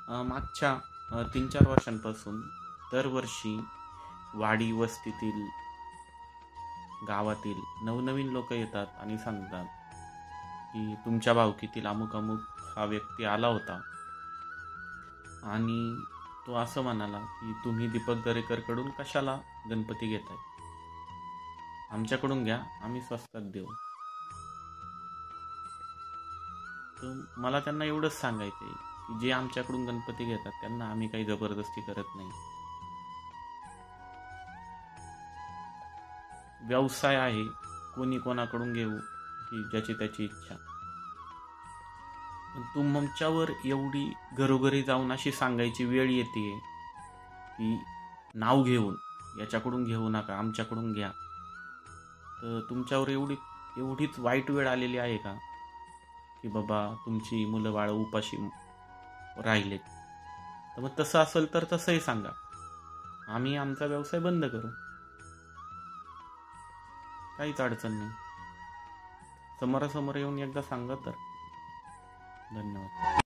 मागच्या 3-4 वर्षांपासून दरवर्षी वाडी वस्तीतील गावातील नवनवीन लोक येतात आणि सांगतात की तुमच्या भावकीतील अमुक अमुक हा व्यक्ती आला होता आणि तो असं म्हणाला की तुम्ही दीपक दरेकरकडून कशाला गणपती घेताय, आमच्याकडून घ्या, आम्ही स्वस्तात देऊ. तर मला त्यांना एवढंच सांगायचं आहे की जे आमच्याकडून गणपती घेतात त्यांना आम्ही काही जबरदस्ती करत नाही. व्यवसाय आहे, कोणी कोणाकडून घेऊ ही ज्याची त्याची इच्छा. पण तुमच्यावर एवढी घरोघरी जाऊन अशी सांगायची वेळ येते की नाव घेऊन याच्याकडून घेऊ नका, आमच्याकडून घ्या. तर तुमच्यावर एवढीच वाईट वेळ आलेली आहे का की बाबा तुमची मुलं बाळ उपाशी राहिलेत? तर मग तसं असेल तर तसंही सांगा, आम्ही आमचा व्यवसाय बंद करू, काहीच अडचण नाही. समोरासमोर येऊन एकदा सांगा तर. धन्यवाद.